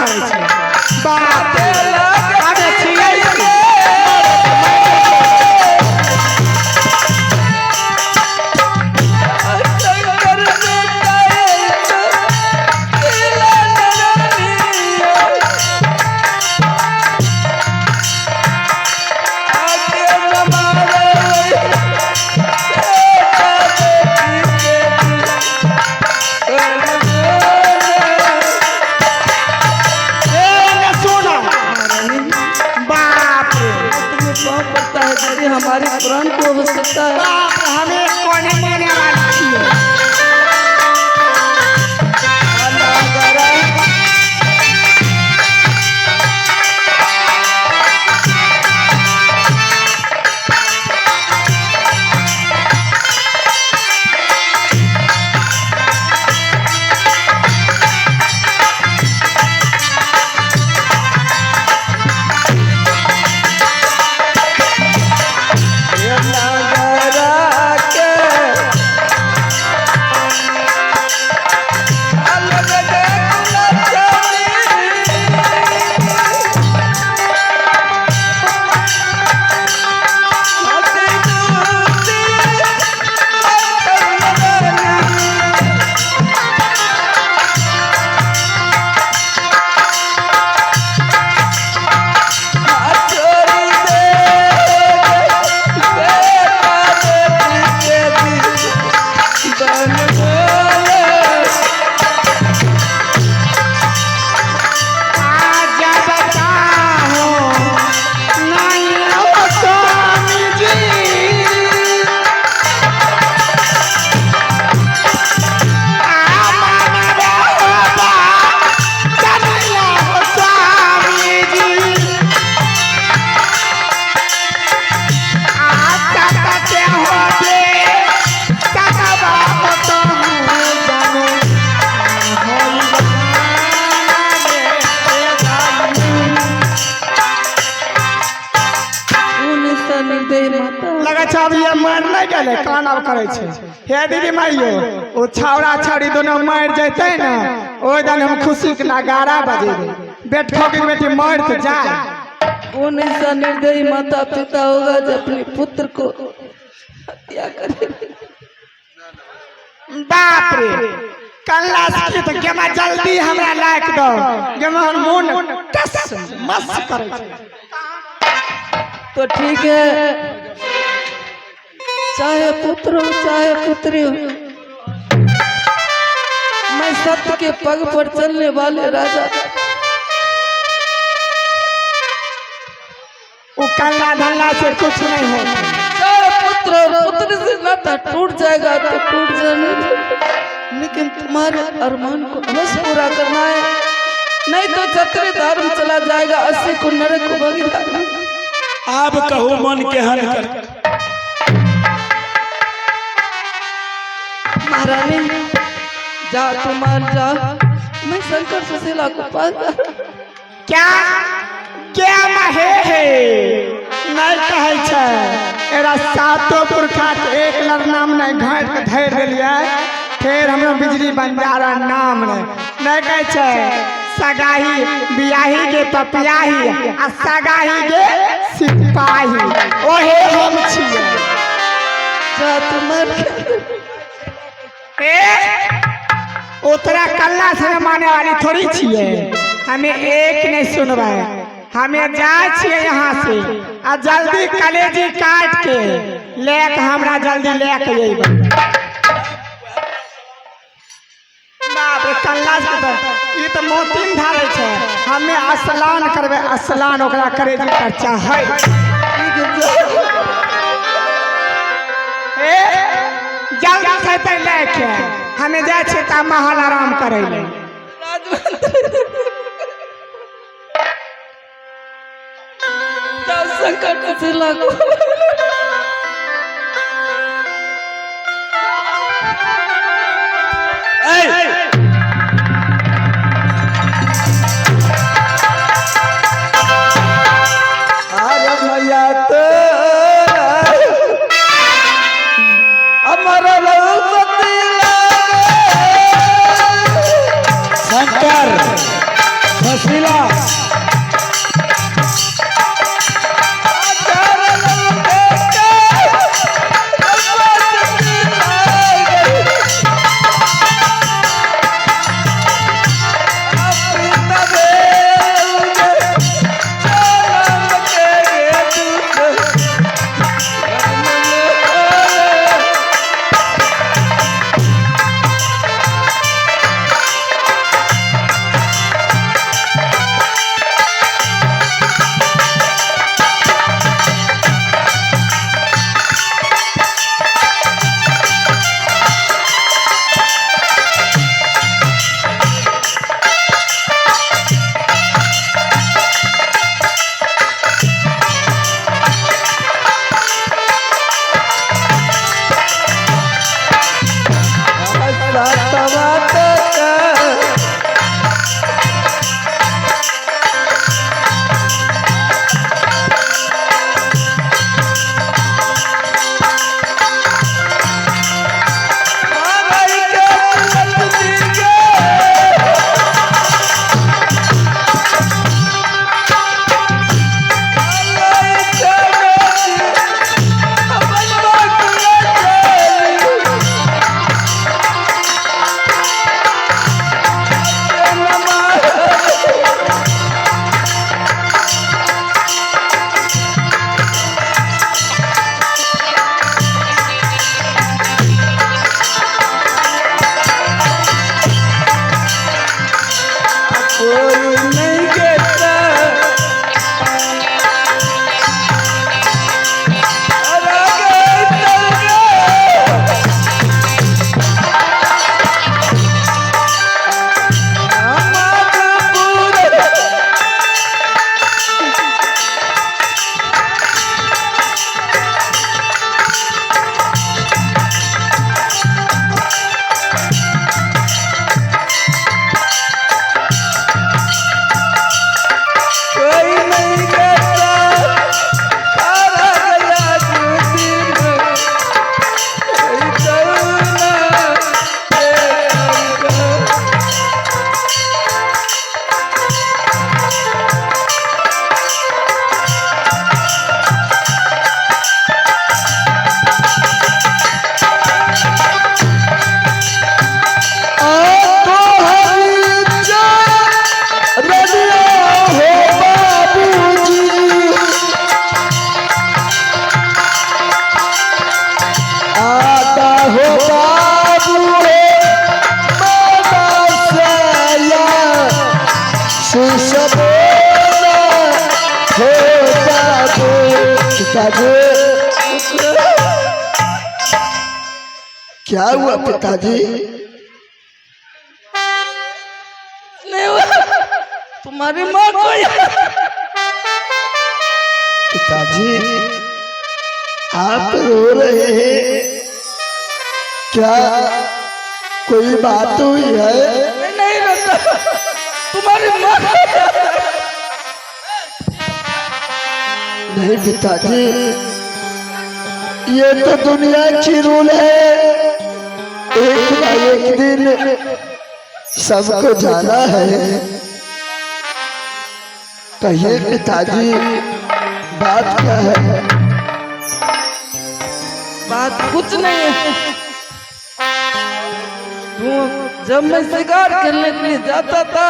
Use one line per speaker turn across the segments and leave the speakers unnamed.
करे छे बाप रे अबे छियै
हमारे प्राण को हो सकता है।
हमें कोने माने वाली छियै कानव करे छे हे दीदी माइयो ओ छौड़ा छौड़ी दोनों मर जैते ना ओइ दिन हम खुशी के नगारा बजेबे बेटो की बेटी मर तो जाए
कौन ऐसा निर्दयी माता पिता होगा जो अपने पुत्र को हत्या करे।
बाप रे कल्ला से तो गेमा जल्दी हमरा लायक दो गेमा मन टस मस्त करे छे
तो ठीक है चाहे पुत्र हो चाहे पुत्री हो मैं सत्य के पग पर चलने वाले राजा
वो कल्ला धल्ला से कुछ नहीं होता।
चाहे पुत्र हो पुत्र से नाता टूट जाएगा तो टूट जाने लेकिन तुम्हारे अरमान को अवश्य पूरा करना है नहीं तो छत्री धर्म चला जाएगा 80 को नरक को बगिया।
आप कहो मन के हन कर
महारानी जा तुम जा मैं शंकर सुशीला को पास
क्या क्या महे है नहीं कहे छे एरा सातों पुरखा के एक लर नाम नहीं घाट के धैर देलिए फिर हमरा बिजली बंजारा नाम नहीं कहे छे सगाही बियाही के पपियाही आ सगाही के सिपाही ओहे हम छियै
जा तुम
उतरा कल्ला से माने वाली थोड़ी छिए हमें एक नहीं सुनवा हमें जाए छिए यहाँ से आ जल्दी कलेजी काट के लेके हमरा जल्दी लेके अइबे बाप रे कल्ला से तो ई तो मोतिन धारे छे हमें स्नान करबे स्नान ओकरा कलेजी पर चाहे जल्दी से ते लेके हमें जाए छे ता महल आराम करे ले
संकट सुशीला को
शंकर
पिताजी। क्या हुआ पिताजी?
नहीं हुआ, तुम्हारी माँ को
पिताजी आप रो रहे हैं, क्या कोई बात हुई है?
नहीं रहता, तुम्हारी माँ
नहीं पिताजी, ये तो दुनिया की रूल है, एक ना एक दिन सबको जाना है। कहिए पिताजी बात क्या है?
बात कुछ नहीं है। जब मैं शिकार करने के लिए जाता था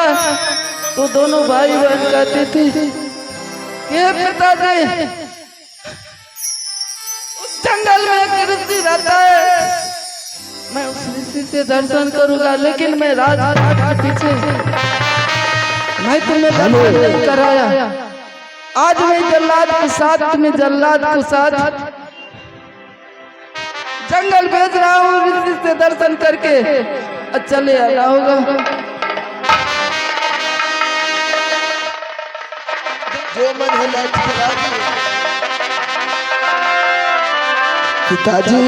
तो दोनों भाई बहन कहते थे ये पिताजी उस जंगल में एक ऋषि रहता है, मैं उस ऋषि से दर्शन करूंगा, लेकिन मैं राजपाट के पीछे मैं तुम्हें दर्शन नहीं कराया। आज मैं जल्लाद के साथ तुम्हें जल्लाद के साथ जंगल भेज रहा हूँ, ऋषि से दर्शन करके चले आना होगा।
जो मन है लाइट जला दो। पिताजी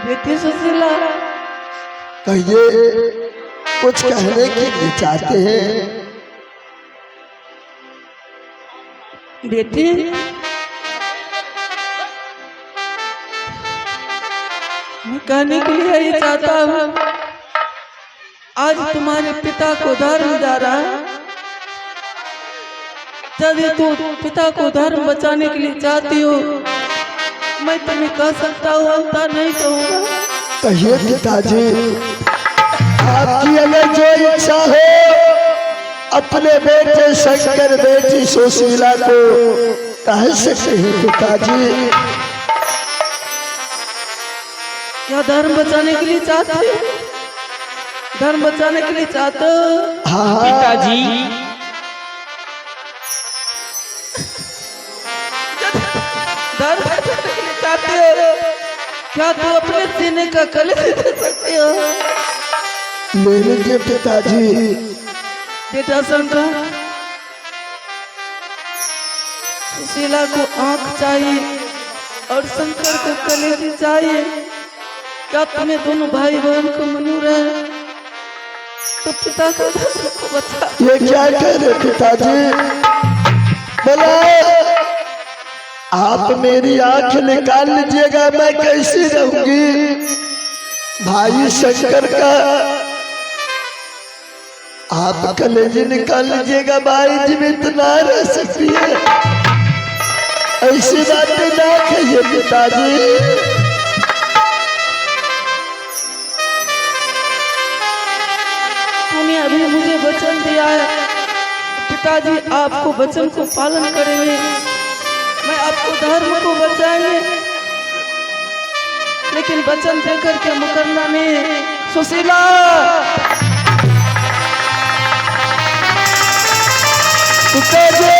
बेटी सुशीला,
कहिए कुछ कहने के लिए चाहते हैं?
बेटी मैं कहने के लिए यही चाहता हूँ, आज तुम्हारे पिता को धर्म जा रहा है, यदि तू पिता को धर्म बचाने के लिए चाहती हो, मैं तुम्हें कह सकता हूँ, अवता नहीं कहूँगा।
कहिए पिताजी, आपकी अगर जो इच्छा हो अपने बेटे शंकर बेटी सुशीला को कह सकते हैं पिताजी।
क्या धर्म बचाने के लिए चाहते हो? धर्म बचाने के लिए चाहते हो?
हाँ
पिताजी
धर्म बचाने के लिए चाहते हो, क्या तू अपने सीने का कलश दे सकते हो?
ले लीजिए पिताजी।
बेटा शंकर, सुशीला को आंख चाहिए और शंकर को कलेजी चाहिए। क्या तुम्हें दोनों भाई बहन को मंजूर है तो पिता को बता।
ये क्या कह रहे पिताजी? बोला आप मेरी आंख निकाल लीजिएगा, मैं कैसे रहूंगी? भाई शंकर का आप कलेजी निकाल लीजिएगा, भाई जीवित ना रह सकती है। ऐसी बातें ना कहिए पिताजी।
तूने अभी मुझे वचन दिया है, पिताजी आपको वचन को पालन करेंगे, मैं आपको धर्म को बचाएंगे, लेकिन वचन देकर के मुकरना नहीं। सुशीला
पिताजी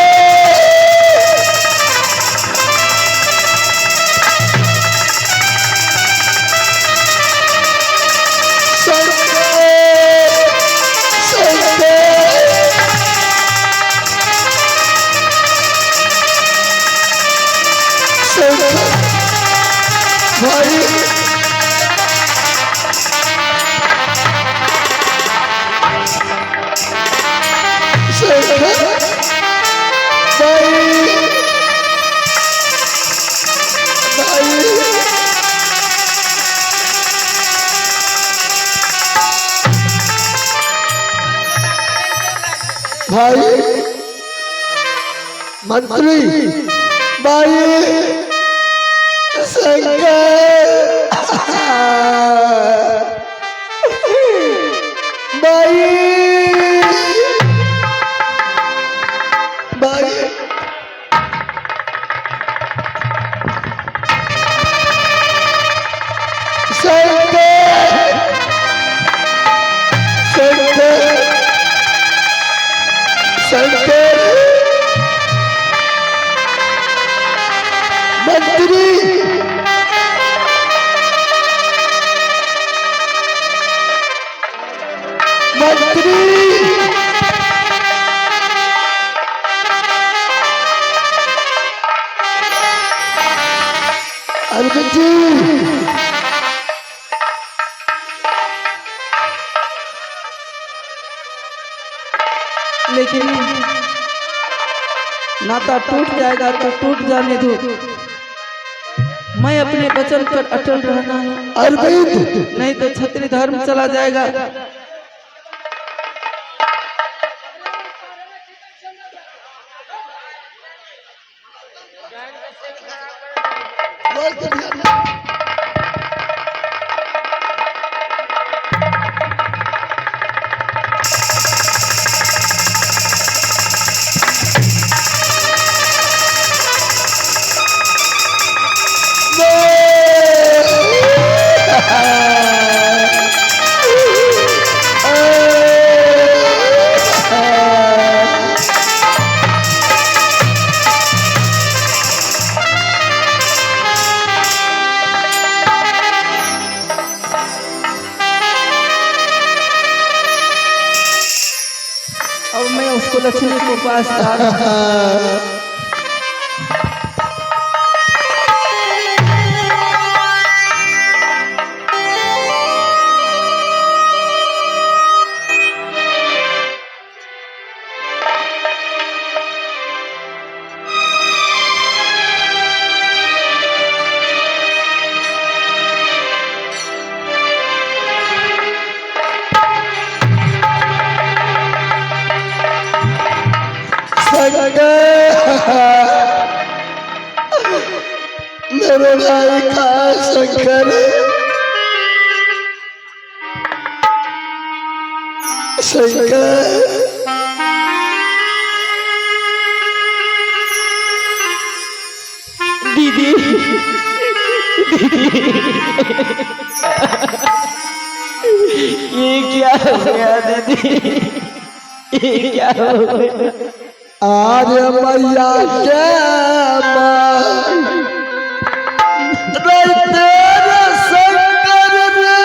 भाई मंत्री भाई शंकर भाई भाई शंकर शंकर शंकर मंत्री मंत्री अरविंद जी
लेकिन नाता टूट जाएगा तो टूट जाने दो। मैं अपने वचन पर अटल रहना है,
अरविंद
नहीं तो क्षत्रिय धर्म चला जाएगा। अब मैं उसको लक्ष्मी को पास ला रहा हूं।
मेरे भाई का शंकर शंकर
दीदी ये क्या हो गया दीदी, ये क्या हो गया?
आर्य मैया के तेरे शंकर रे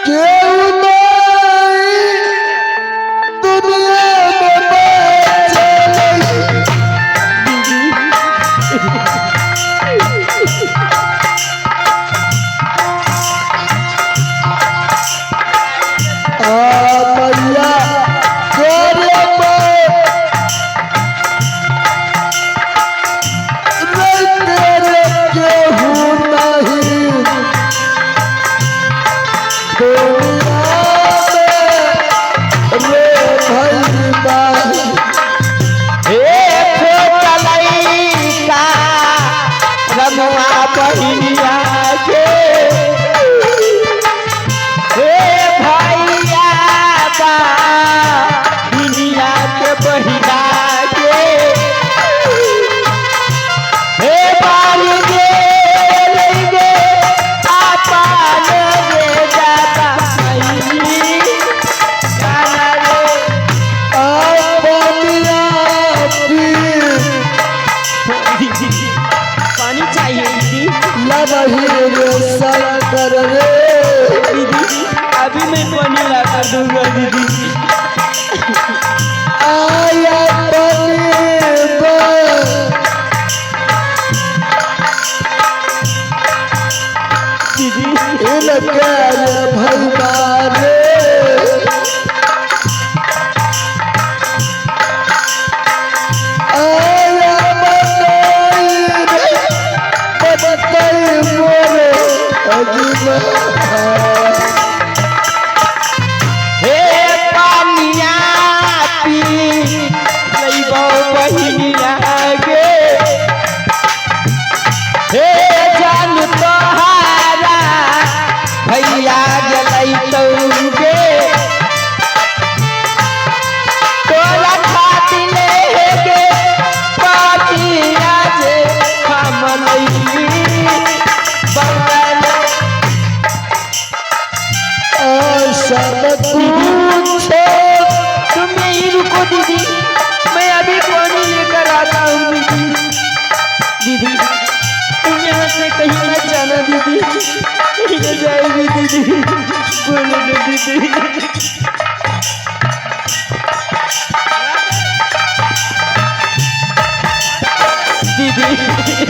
क्यों नहीं दुनिया में बचे मैया तेरे तेरे केहू नहीं दुनिया में रे भैया
रमुआ बहिनिया के भैया बा दुनिया के बहिना के बारी गे लेंगे आपा ले जाता नहीं गाना रे
बनिया
पानी चाहिए दीदी।
लबही रे शंकर रे
दीदी अभी मैं पानी ला कर दूंगा दीदी।
आया
दीदी
इनके भैया रे आया बताई मोरे अजीबा
हे पानिया पी
दीदी।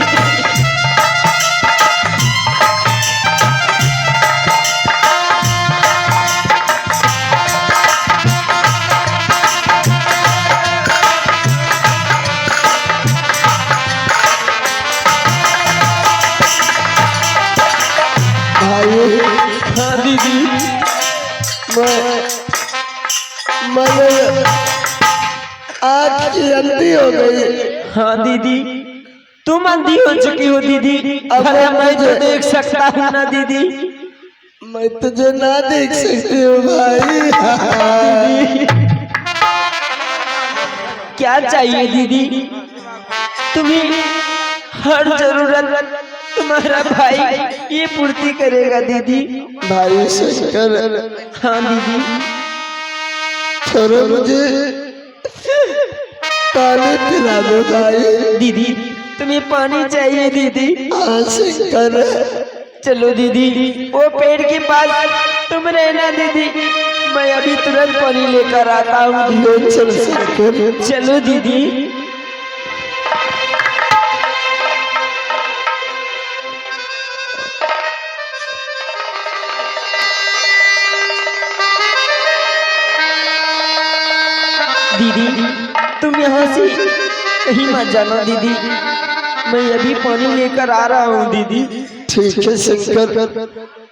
भाई
हाँ दीदी।
मैंने आँख की अंधी हो गई।
हाँ दीदी, तुम अंधी हो चुकी हो दीदी।
अब
भला मैं तो
मुझे-
देख सकता हूँ ना दीदी।
मैं तुझे ना देख सकती हूँ भाई।
क्या चाहिए दीदी? तुम्हें हर जरूरत तुम्हारा भाई ये पूर्ति करेगा दीदी।
भाई शंकर,
हाँ दीदी।
थोड़ा मुझे पानी पिला दो भाई।
दीदी तुम्हें पानी चाहिए दीदी?
हाँ शंकर,
चलो दीदी, वो पेड़ के पास तुम रहना दीदी, मैं अभी तुरंत पानी लेकर आता हूँ।
ले चल शंकर।
चलो दीदी। दीदी तुम यहाँ से कहीं मत जाना दीदी, मैं अभी पानी लेकर आ रहा हूँ दीदी।
ठीक है शंकर,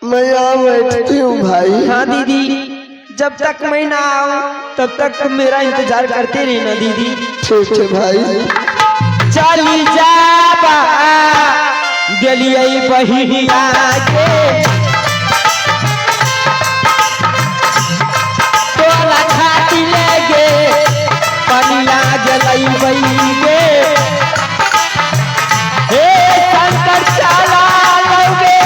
मैं यहाँ बैठती हूँ भाई।
हाँ दीदी, जब तक मैं ना आऊँ तब तक तुम मेरा इंतजार करते रहना दीदी।
ठीक है भाई।
चली जाबा गलियाई बहिया के तोला खाती लेगे पनिया गलई बही के। हे शंकर चला लोगे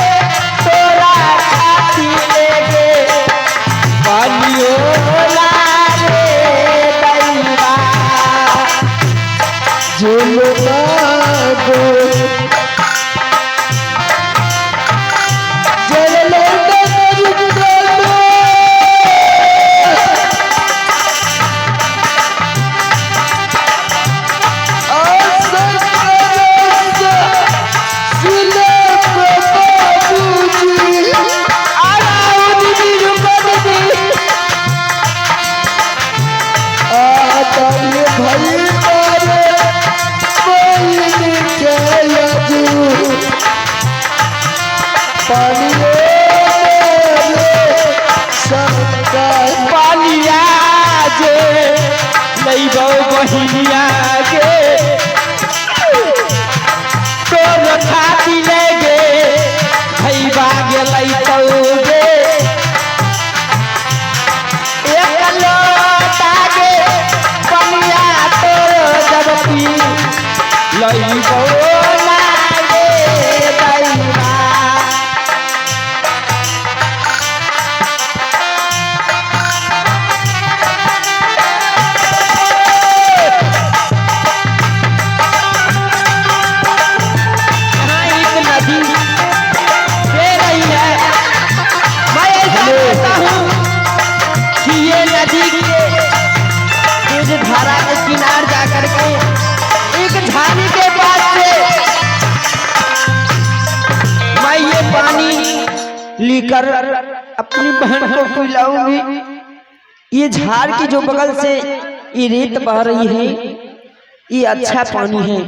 तोला खाती लेगे पनियो लागे दैवा।
झूलना दो
पानिया जे लैबो बहिनिया के तोर खाती लेगे भैबा गेलै तौगे। एक लोटा के पनिया तोर जब पी लैबो लागे दैवा। धारा के किनार जाकर के एक झाड़ी के पास से मैं ये पानी लेकर अपनी बहन को पिलाऊंगी। ये झाड़ की जो बगल से ये रेत बह रही है, ये अच्छा पानी है।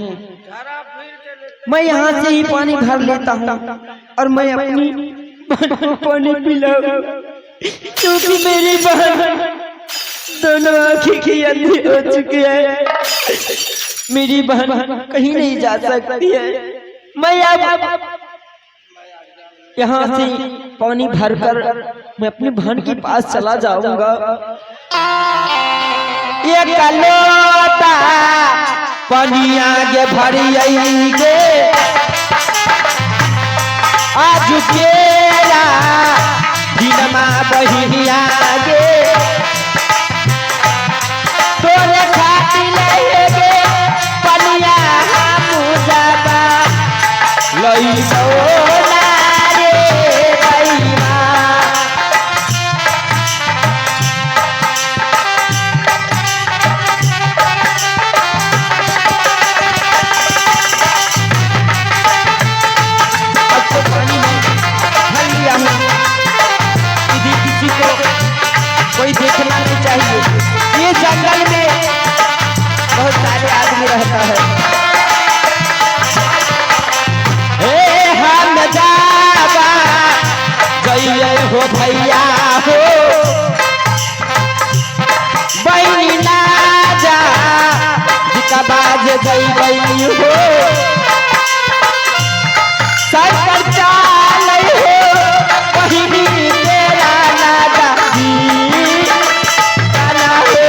मैं यहाँ से ही पानी भर लेता हूँ और मैं अपनी बहन को पानी पिलाऊं, क्योंकि मेरी बहन दोनों आँखें की अंधी हो चुकी है। मेरी बहन कहीं नहीं जा सकती है। मैं अब यहाँ से पानी भरकर मैं अपनी बहन के पास चला जाऊंगा। ये लोटा पानी आगे भरी गे आज केरा दिनमा बही आगे तोरे खाती लेगे पनिया मुजाबा लइबो लागे दैवा। हो भैया हो बहनी ना जा जिका बाज गई हो सरकार चाल हो बहनी तेरा ना दादी गाना हो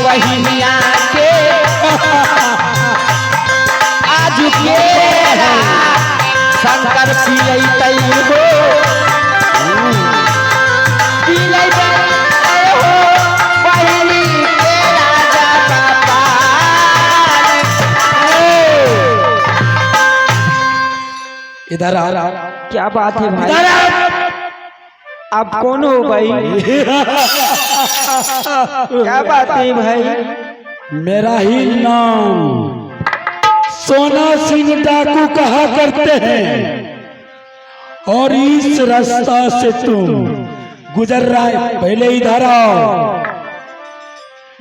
बहिनिया के आज के शंकर पिलई हो पिलई हो बहिनी के राजा बाबा
इधर आ।
क्या बात है भाई
इधर आ।
आप कौन हो भाई क्या बात है भाई
मेरा ही नाम सोना सिंह डाकू कहा करते हैं और इस रास्ता से तुम गुजर रहा है। पहले इधर आओ।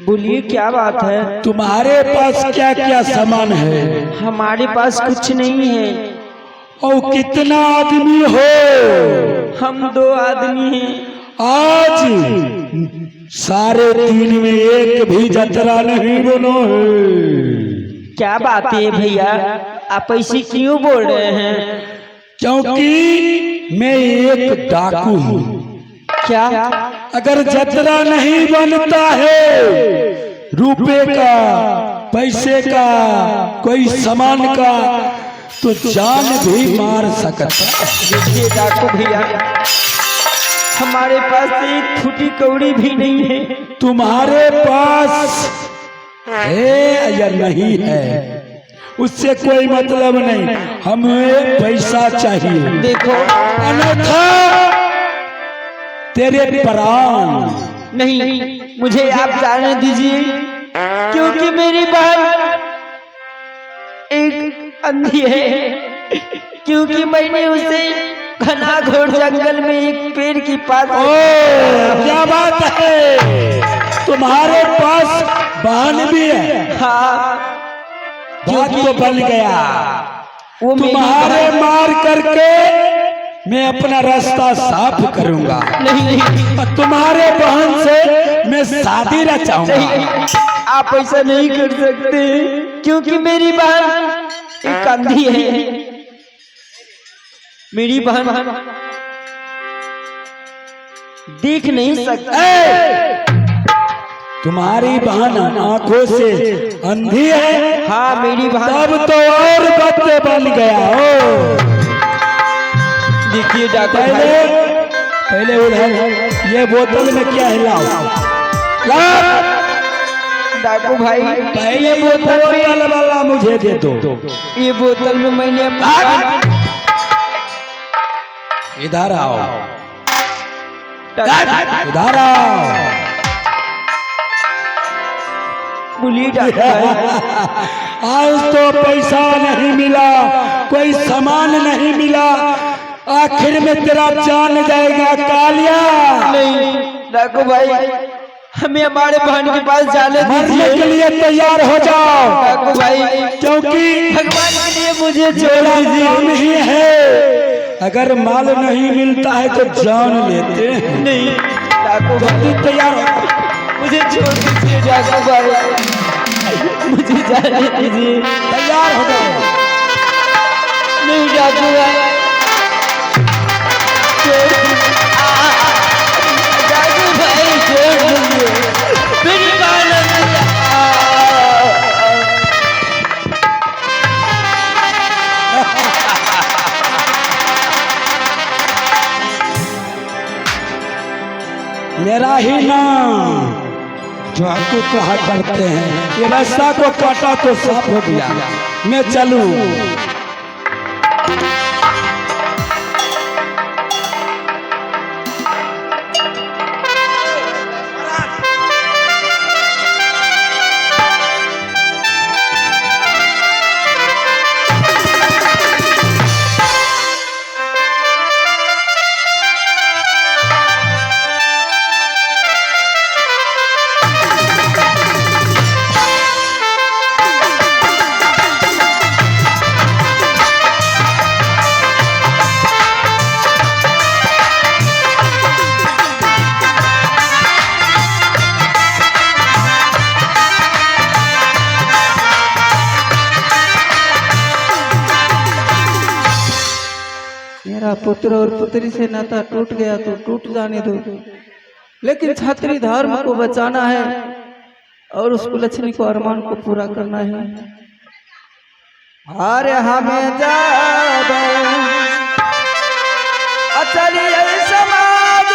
बोलिए क्या बात है
तुम्हारे पास क्या क्या सामान है
हमारे पास कुछ नहीं है
और कितना आदमी हो
हम 2 आदमी हैं
आज 3:30 में एक भी जतरा नहीं बनो है।
क्या बात है भैया आप ऐसे क्यों बोल रहे हैं
क्योंकि मैं एक डाकू हूँ।
क्या
अगर जतरा नहीं बनता है रुपए का पैसे का कोई सामान का तो जान भी मार सकता।
देखिए डाकू भैया हमारे पास एक फूटी कौड़ी भी नहीं है
तुम्हारे पास है या नहीं है उससे कोई मतलब नहीं, हमें पैसा चाहिए।
देखो
अन्यथा तेरे प्राण
नहीं मुझे आप जाने दीजिए क्योंकि मेरी बहन एक अंधी है क्योंकि मैंने उसे घना घोर जंगल में एक पेड़ की पास
क्या बात है तुम्हारे पास बहन भी है।
हाँ
बात तो बन गया
वो मेरी
तुम्हारे मार करके मैं अपना रास्ता साफ करूंगा।
नहीं
और तुम्हारे बहन से मैं शादी रचाऊंगा।
आप ऐसा नहीं कर सकते क्योंकि मेरी बहन एक अंधी है। मेरी बहन देख नहीं सकती।
तुम्हारी बहन आंखों से अंधी है।
हाँ मेरी बहन
तब तो और बच्चे बन गया हो।
देखिए डाकू
पहले उधर ये बोतल में क्या हिलाओ
डाकू भाई
पहले बोतल वाला मुझे दे दो।
ये बोतल में मैंने
इधर आओ
डाकू
इधर आओ।
बोलिए डाकू भाई
आज तो पैसा नहीं मिला कोई सामान नहीं मिला आखिर में तेरा जान जाएगा कालिया।
नहीं डाकू भाई हमें हमारे बहन के पास जाने
मरने के
दीजिए
लिए तैयार हो जाओ
डाकू भाई
क्योंकि
भगवान के लिए मुझे छोड़
मेरा
दीजिए।
नाम ही है। अगर माल नहीं मिलता है तो जान लेते हैं।
नहीं डाकू भाई
जल्दी तैयार हो।
मुझे छोड़ दीजिए डाकू भाई मुझे जाने दीजिए।
तैयार हो जाओ।
नहीं डाकू भाई डाकू भाई छोड़ दीजिए मेरी बहन
मेरा ही नाम जो आपको कहा करते हैं। ये रास्ता को काटा तो साफ हो गया। मैं चलूं।
मेरा पुत्र और पुत्री से नाता टूट गया तो टूट जाने दो, लेकिन छात्री धर्म को बचाना है और उस कुलछनी को अरमान को पूरा करना है। अरे हमें जाब चलिए समाज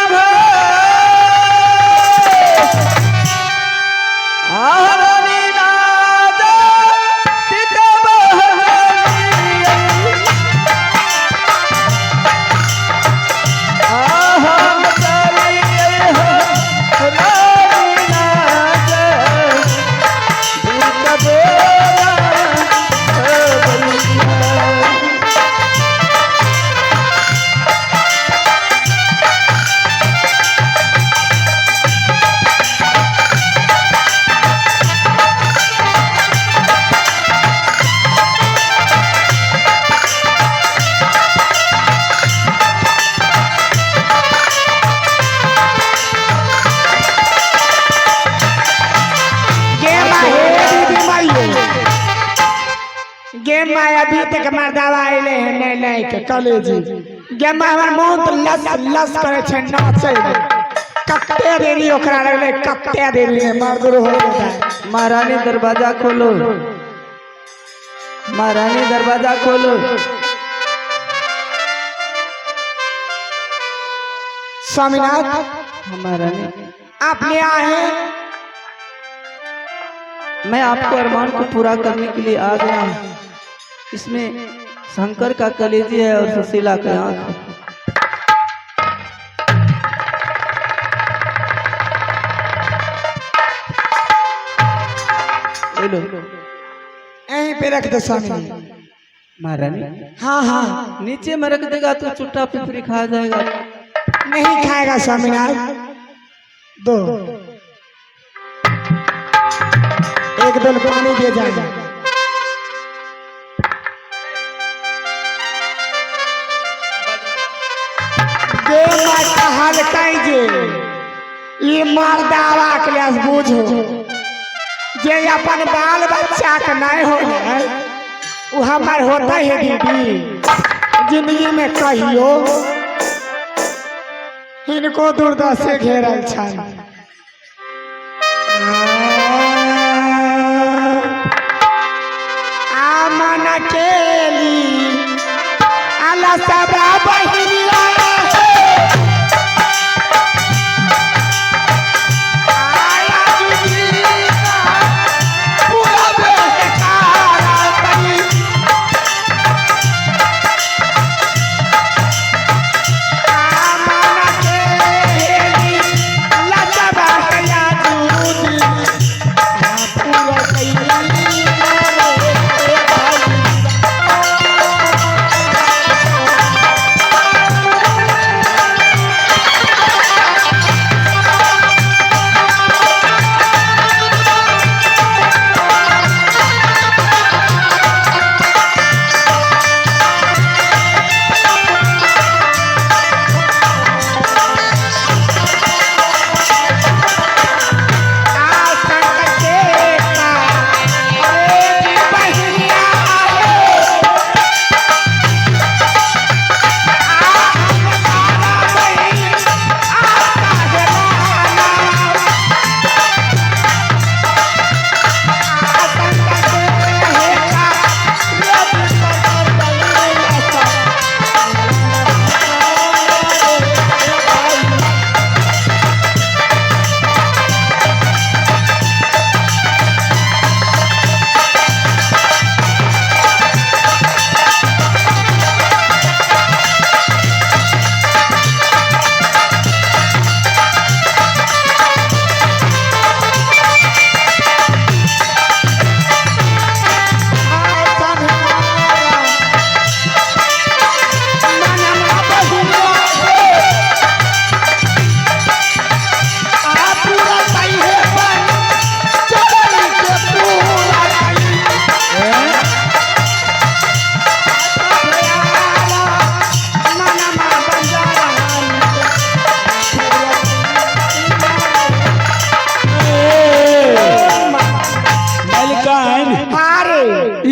अभी तक हमार दवा अले है नहीं नहीं के कॉलेज गेमा हमर मुंह तो लस लस करे छे नाचे कत्ते देरी ओकरा लगले कत्ते देरी में मार गुरु हो गया।
महारानी दरवाजा खोलो, महारानी दरवाजा खोलो।
स्वामीनाथ
महारानी
आप यहाँ हैं?
मैं आपको अरमान को पूरा करने के लिए आ गया हूँ। इसमें शंकर का कलेजी है और सुशीला का आंख है। लो
यहीं पे रख दो स्वामी।
महारानी
हाँ हाँ
नीचे में रख देगा तो चुट्टा पिपरी खा जाएगा।
नहीं खाएगा स्वामीनाथ। दो एक दो पानी दे जाएगा। दे माता हल्काई जे ये मर्दावा के लिए बूझो जे अपन बाल बच्चा के नहीं हो वो हमार होता है दीदी जिंदगी में कहियो इनको दुर्दशा से घेरल छन। आमन केली अल्लाह सबा बहिनिया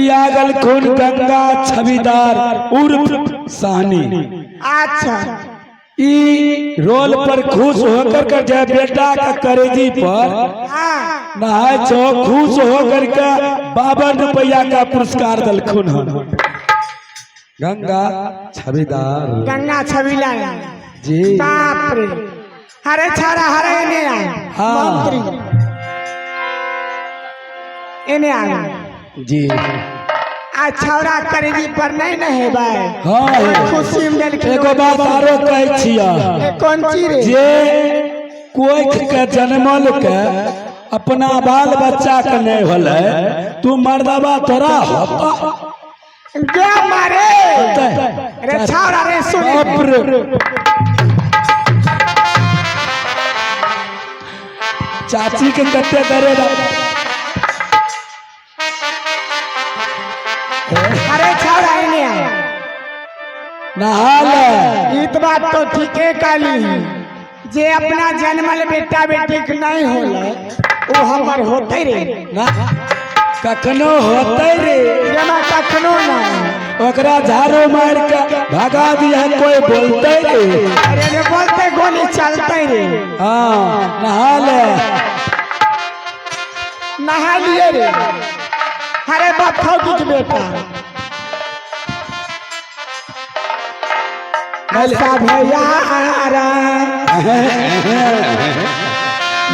यागल खून गंगा छविदार उर्फ सानी
अच्छा
ई रोल पर खुश होकर के जय बेटा का करेजी पर
हाँ
नहाय छो, खुश होकर के 52 रुपया का पुरस्कार दलखुन हन। गंगा छविदार
गंगा छबीला
जी।
बाप रे हरे छाड़ा हरे इन्हें आए
हाँ।
मंत्री इन्हें आए
जी
आज छौड़ा करेगी पर नहीं न है भाई
हाँ।
खुशी में दिल के
एगो बात आरो कहे छिया,
ये कौन चीज रे
जे कोई के जन्मल के अपना बाल बच्चा के नहीं होले, तू मर्दबा तोरा होता
क्या मारे रे छौड़ा रे सुन
चाची के कत्ते करे
अरे छौड़ा इन्हें आए
नहाल
इत बात तो ठीके काली जे अपना जन्मल बेटा बेटी के नहीं होला वो हमर होते रे
ना कखनो होते रे,
जमा कखनो ना
ओकरा झाड़ू मार के भगा दिया कोई बोलते रे।
अरे ने बोलते गोली चलते रे
हाँ नहाल
नहा लिए रे अरे बखौ की बेटा ऐसा भैया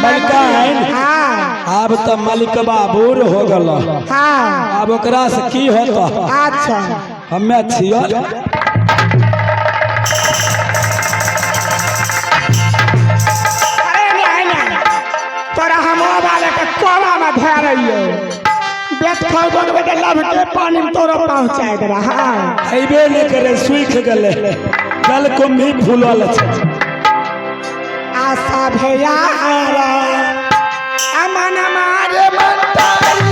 मलिका है
हाँ
अब तो मलिक बाबूर हो गल,
हाँ
अब ओकरा से की होता।
अच्छा
हमें छियो
अरे नहीं नहीं तोरा हम वाले के कोवा में धै रहियो बेट खाओ दो बेटे लभ के पानी में तोरा पहुंचाए दे रहा
अबे नहीं करे, सूख गले जल कुंभी फूलल छै।
आशा भैया अमन मारे मंतारी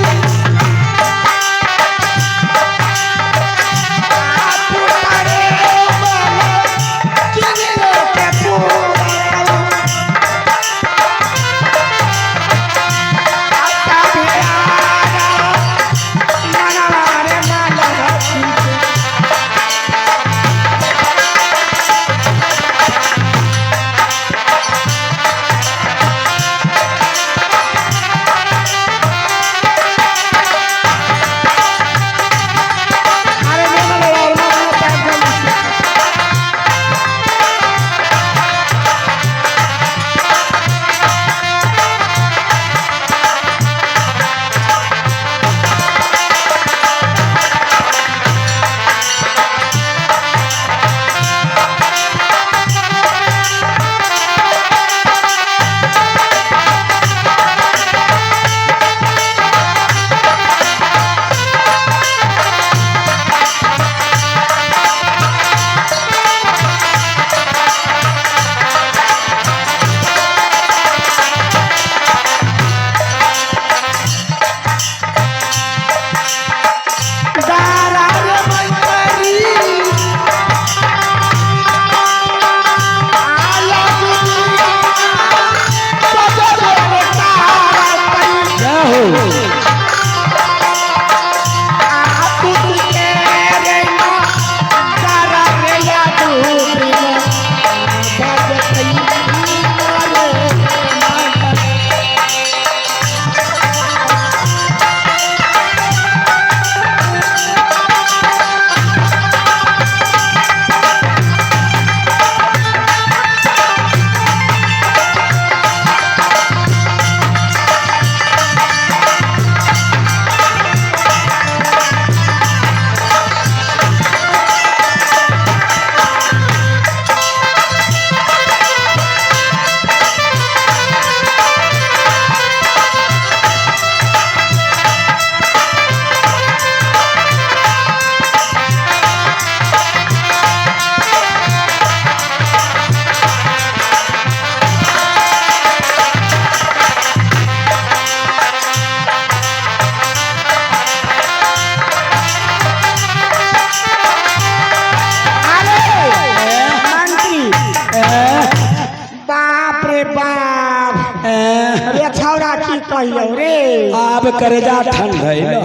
कहियो रे
आब करेजा ठंडैल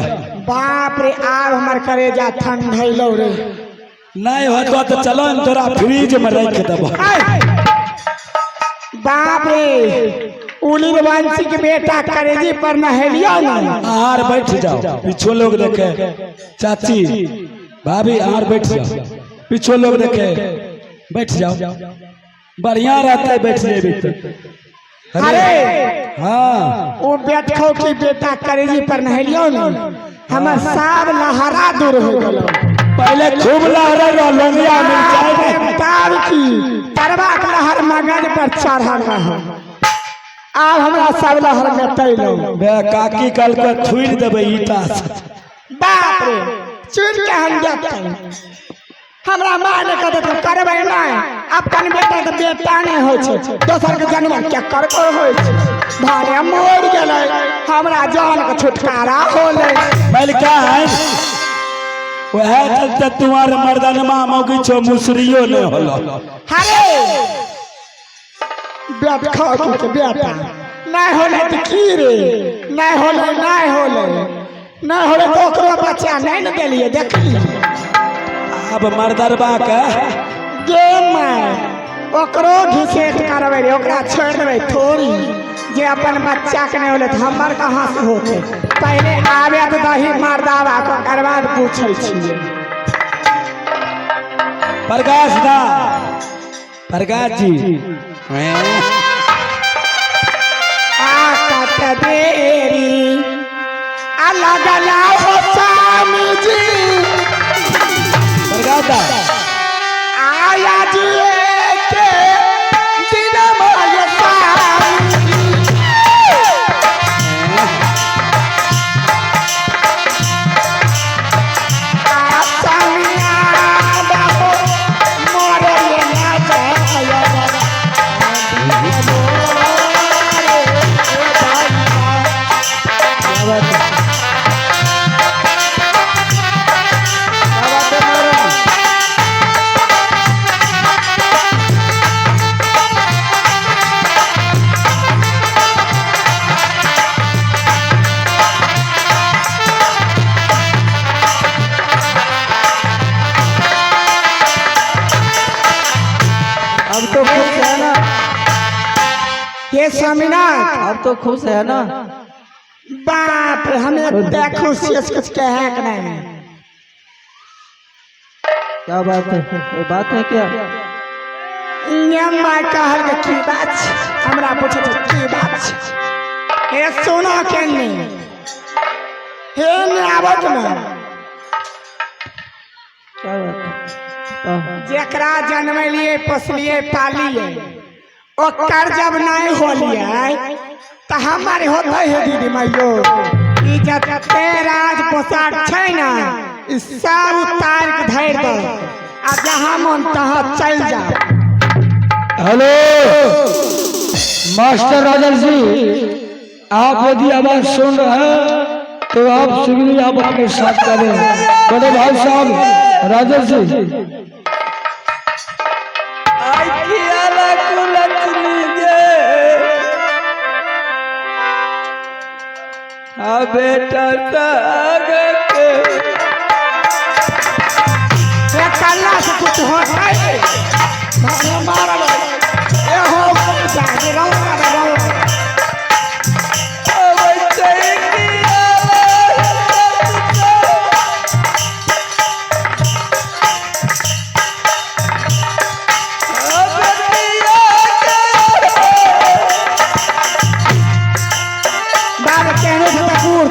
बाप रे आब हमर करेजा ठंडैलो रे
नहीं होता तो चलो हम तोरा फ्रिज में रख देबो।
बाप रे उलिर वंशी के बेटा करेजी पर नहेलियो ना।
आहार बैठ जाओ, पीछे लोग देखे। चाची भाभी आहार बैठ जाओ, पीछे लोग देखे, बैठ जाओ। बढ़िया रहता है बैठ जाए तो।
अरे
हाँ
वो बैठो की बेटा करेजी पर नहेलियो ना, हमर सब लहरा दूर हो गलो।
पहले खूब लहरा लंगिया मिल जाए
तार की तरवा के लहर मगज पर चढ़ा रहा। अब हमरा सब लहर में तैलो।
बे काकी कल के छुड़ देबे ईटा से।
बाप रे चुन के हम जाते हमरा मान के तो करबै ना। अपन बेटा के बेटा नहीं होय छै, दोसर के जन्म क्या करबो होय छै। भारे मोर गेलै, हमरा जान के छुटकारा होलै।
मलका है वह चलते तुम्हारे मर्दनमा मौगी छो मुसरियो ने होलो।
अरे बेटा के बेटा नहीं होले त की रे, नहीं होले नहीं होले नहीं होले तो ओकरो बच्चा नहीं न देलिए। देखली
अब मर्दरबा के
गे माय ओकरो घिसेट करबै रे, ओकरा छोड़ देबै थोड़ी। जे अपन बच्चा के नहीं होले तो हमर कहाँ से होते। पहले आवे तो दही मर्दावा को करवा पूछै छियै।
प्रकाश दा प्रकाश जी
आ कत देरी अलग लाओ स्वामी जी
प्रकाश दा
आया जी के दिन माय ये स्वामीनाथ
अब तो खुश है ना?
बाप रे हमें देखो शेष कुछ कहे कि नहीं।
क्या बात है? कोई बात है क्या?
माय कहल के की बात छै? हमरा पूछे छै की बात छै? ए सुनो के नहीं हे ने आवत ना
क्या बात है?
जेकरा जन्मलिए पोसलिए पालिए ओकर जब नहीं होलिए तो हमारे होते है दीदी माइयो। ई जते राज पोशाक छै ना ई सब उतार के धर दो आ जहां मन तहां चल जा।
हेलो मास्टर राजन जी, आप यदि आवाज सुन रहे हैं तो आप शीघ्र आप अपने साथ करें। बड़े भाई साहब राजन जी
बेटा
कल्ला से कुछ होता है मारा ए हो जाके रहो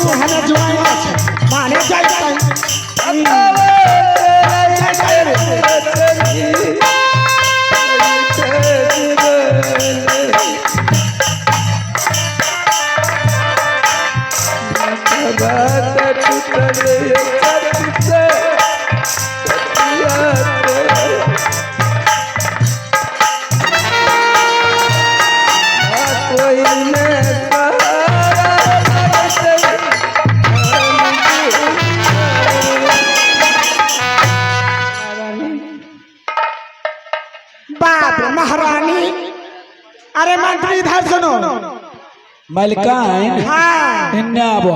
हमें जुआना छै माने जाए महारानी। अरे मंत्री इधर सुनो।
मलकाइन
हाँ
इन्ने आबो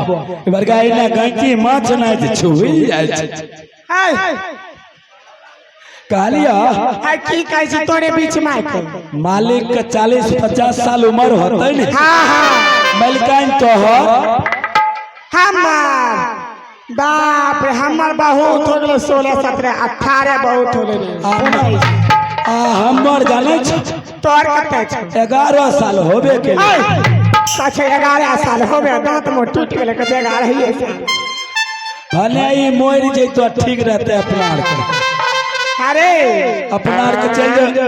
बरगा इन्ने गंकी माछ ना जे छुई जाय छै।
हाय
कालिया
है की कहे छी तोरे बीच में आके
मालिक का 40-50 साल उम्र होते न।
हाँ हाँ
मलिकाइन तोहर
हमार बाप रे हमर बहुत हो गेले 16-17 18 बहुत हो गेले
हमर जाने छ
तोर कते छ
11 साल होबे के
कछे 11 साल होबे दांत में टूट गेले कछे 11 ही साल
भले ही मोर जैतो ठीक रहते अपना आर के।
अरे
अपना आर के चल जा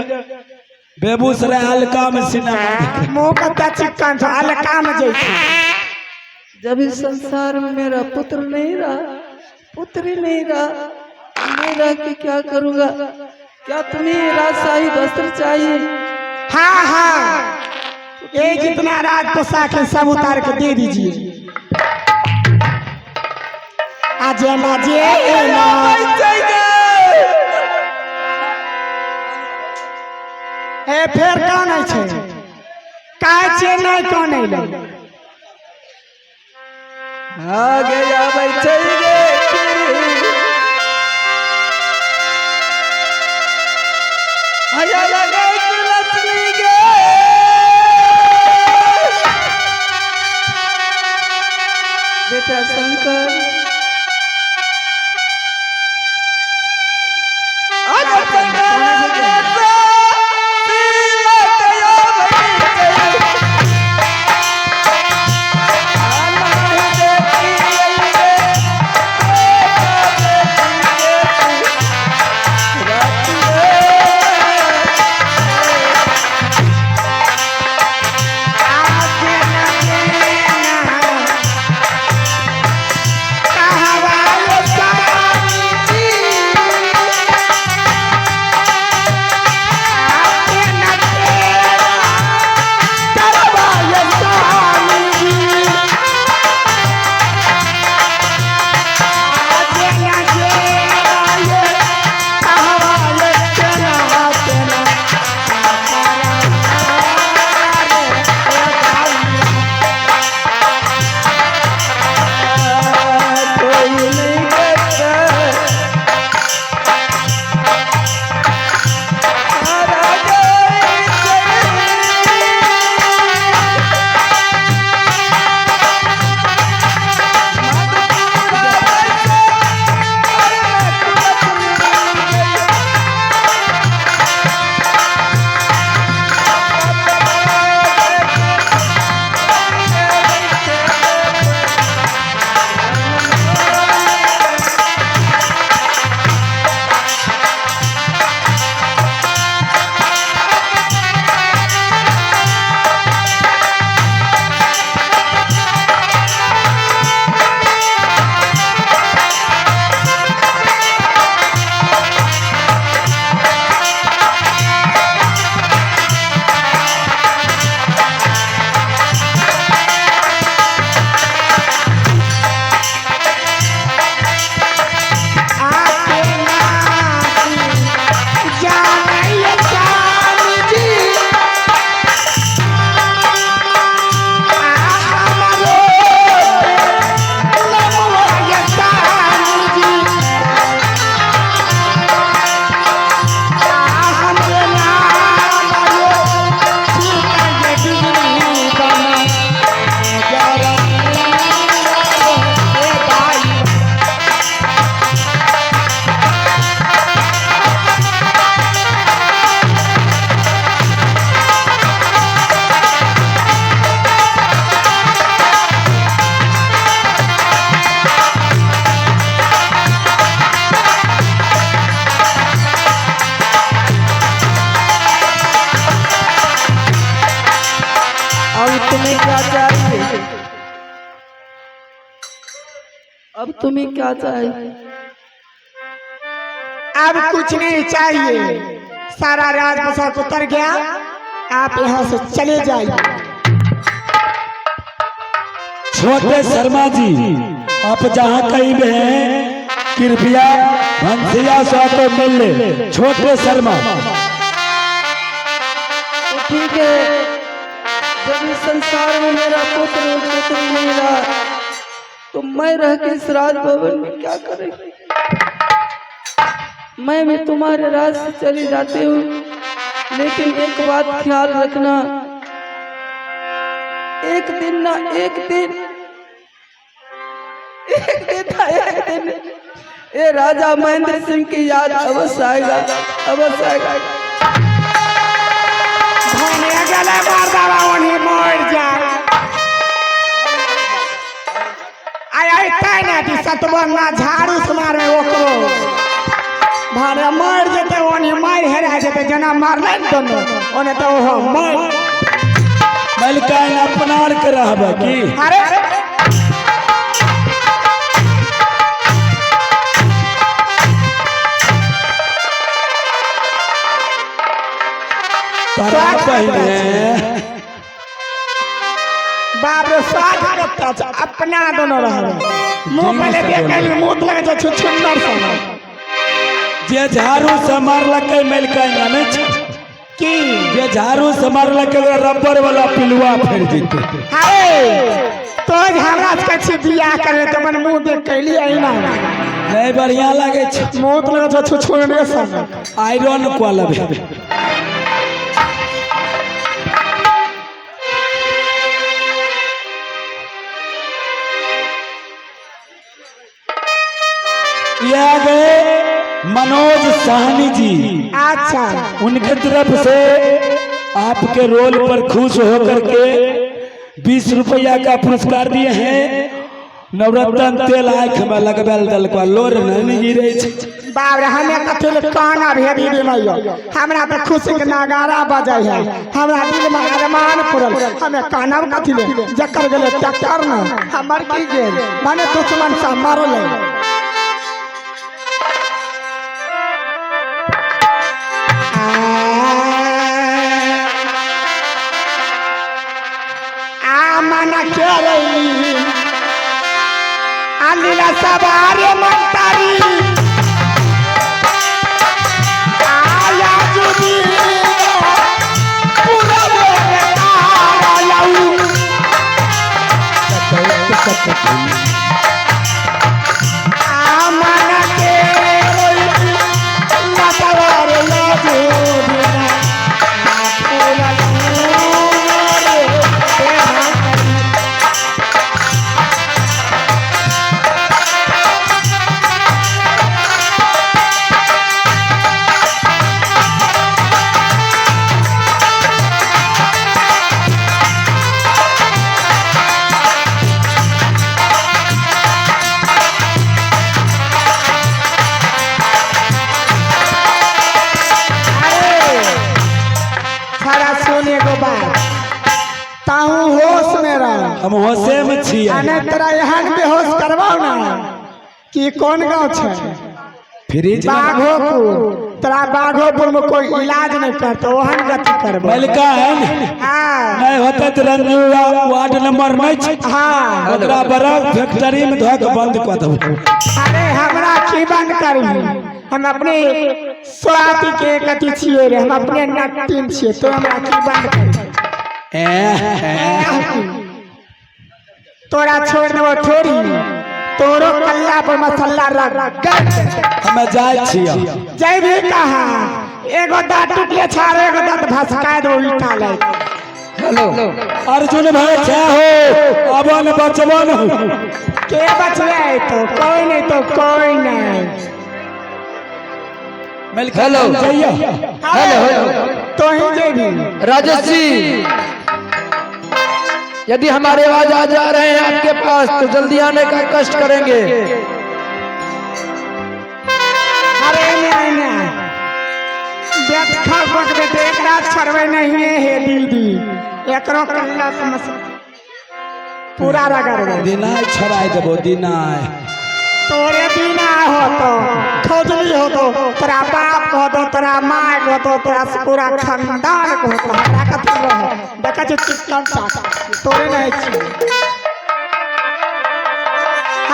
बेगूसराय हल्का में सिनेमा
मुंह कते चिकन छ हल्का में जैसे
जब इस संसार में मेरा पुत्र नहीं रहा, पुत्री नहीं रहा, मैं रह के क्या करूँगा? क्या तुम्हें राजशाही वस्त्र चाहिए?
हाँ हाँ ये जितना राज पोशाक है सब उतार के दे दीजिए। आजे ना जे ना ए फिर कौन है छे काय छे नहीं कौन है
आगे जा बैठेंगे आजा लगा के लक्ष्मी गे बेटा शंकर आजा अब तुम्हें क्या चाहिए?
अब कुछ नहीं चाहिए, सारा राज पोशाक उतर गया, आप यहाँ से चले जाइए।
छोटे शर्मा जी, आप जहाँ कहीं भी हैं कृपया भंसिया से तो मिल ले। छोटे शर्मा
तो ठीक है, जब इस संसार में मेरा पुत्र और पुत्री नहीं रहा तो मैं रह के इस राज भवन में क्या करेंगी? मैं भी तुम्हारे राज से चली जाती हूँ, लेकिन एक बात ख्याल रखना, एक दिन ना एक दिन ये राजा महेंद्र सिंह की याद अवश्य आएगा, अवश्य आएगा।
धनिया गले मार डाला उन्हीं मर जाए। आई ना कि सतबंगा झाड़ू से मारे ओकरो भारे मर जेते ओने मार हेरा जेते जना मारले दोनों ओने तो हो मर
मलिकाइन अपनार के रहबे की
अरे
तारा पहले
बाप रे साथ करता छ अपना दोनों रहबे मुंह पहले देख मुंह लगे छ छुछुंदर सा
जे झाड़ू से मारलकै मलिकाइन नहीं छ
की
जे झाड़ू से मारलकै रबर वाला पिलुआ फेर देते।
हाय तो हमरा से कछि बियाह करे त मन मुंह देख कैली आईना
नहीं बढ़िया लगे छ
मुंह लगे छ छुछुंदर सा
आयरन क्वालिटी ये आ गए मनोज साहनी जी।
अच्छा
उनके तरफ से आपके रोल पर खुश होकर के 20 रुपया का पुरस्कार दिए हैं। नवरत्न तेल आँख में लगबैल दल को लोर नहीं गिरे
बाप रे हमें कथि काना भेदी दिलैयो हमरा त खुशी के नगारा बजै है हमरा दिल में अरमान पुरल हमें काना कथि ले जकर गेले ट्रैक्टर न हमर की गेल माने दुश्मन से मारल मना के रही अलीला सवारी मंतारी आया जुदी पूरा बेकार लाऊ मना के रही सवारी लाजू बिना पूरा
हम होशे में छी
आने तेरा यहाँ बेहोश करवाओ ना कि कौन गाँव छे
फ्रिज
बाघोपुर तेरा बाघोपुर में कोई इलाज नहीं करता वहन गति करबो
मलिका है
हाँ
नहीं होता तो रंजुआ वार्ड नंबर नहीं छी
हाँ
ओकरा बड़ा फैक्ट्री में धक बंद कर दो।
अरे हमरा की बंद करी हम अपने स्वाति के गति छिए रे हम अपने नटीम छिए तो हमरा की बंद करी तोरा छोड़ देबो थोड़ी तोरो कल्ला पर मसाला रख
हमें जाय छिया
जय भी कहा एगो दांत टूटले छाड़े एगो दांत भसका दो उल्टा ले
हेलो
अर्जुन भाई क्या हो अबन बचबन
के बचले तो कोई नहीं तो कोई नहीं
मलिका
हेलो
जइया
हेलो
तो ही जे भी
राजेश जी, यदि हमारे आवाज आ जा रहे हैं आपके पास तो जल्दी आने का कष्ट करेंगे।
अरे नहीं देख खा बक बेटे एक रात छड़वे नहीं है दीदी एकरो कल्ला समझ पूरा रगड़
दिनाय छड़ाई देबो दिनाय
तोरे बिना हो तो खोजली हो तो तेरा बाप हो तो तेरा माँ हो तो तेरा पूरा खानदान को हो हमरा कथि रहो देखा जो चिकन साथ तोरे नहीं छी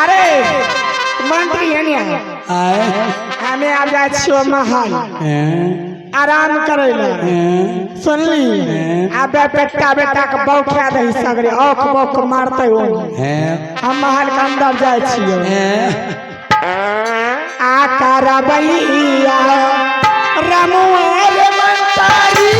अरे मंत्री है नहीं
आए
हमें आ जाए छियो महल आराम करे ला सुनली आबे बेटा बेटा के बौखा दही सगरे औख बौख मारते हो हम महल के अंदर जाए छियो आकर बलिया रमुआर मंतारी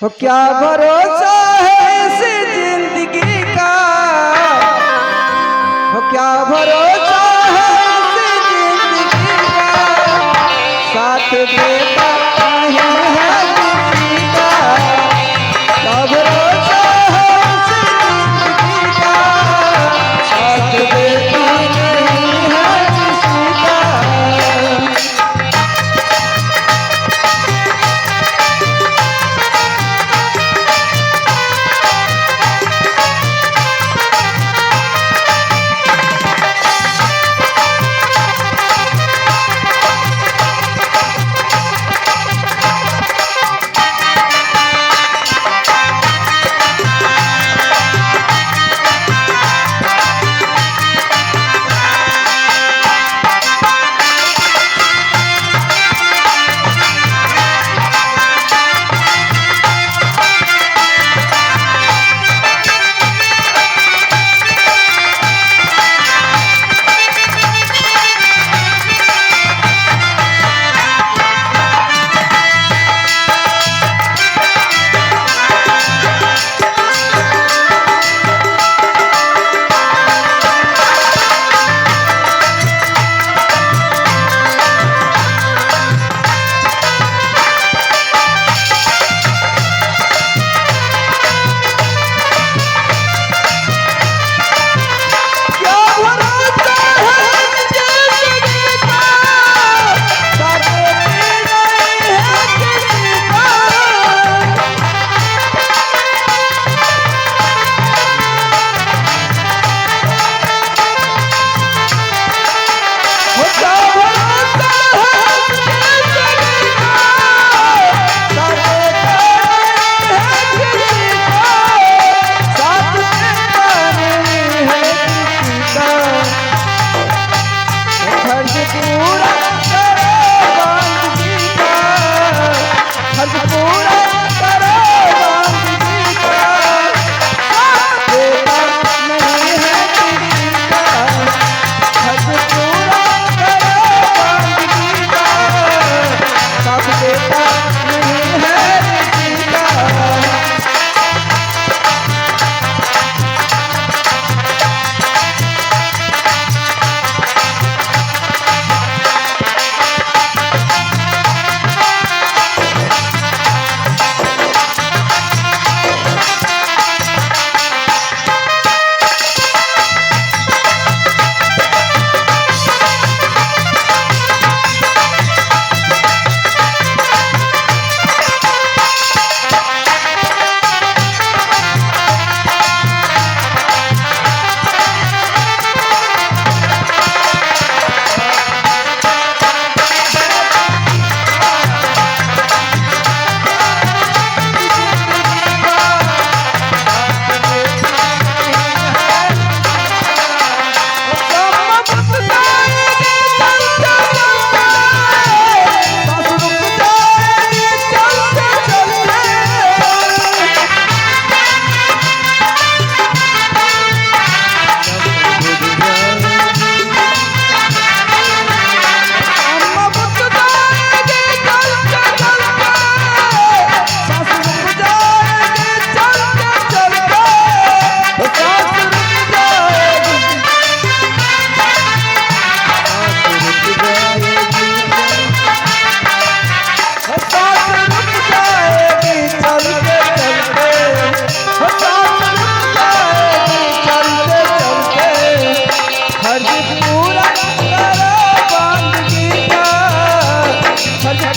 हो क्या भरोसा है इस जिंदगी का, हो क्या भरोसा है इस जिंदगी का, साथ देता नहीं है किसी का, क्या भरोसा है इस जिंदगी का, साथ देता नहीं है किसी का।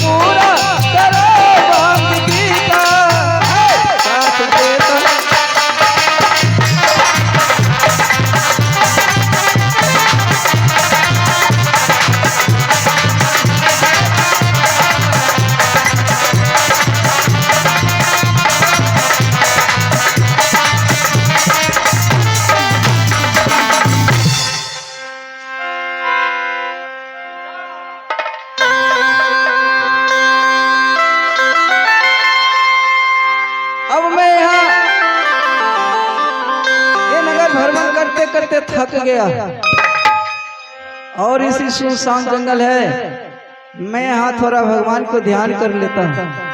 पूरा करो बंदगी का साथ देता। अब मैं यहाँ ये नगर भ्रमण करते करते थक गया और इसी सुनसान जंगल है, मैं यहाँ थोड़ा भगवान को ध्यान कर लेता हूँ।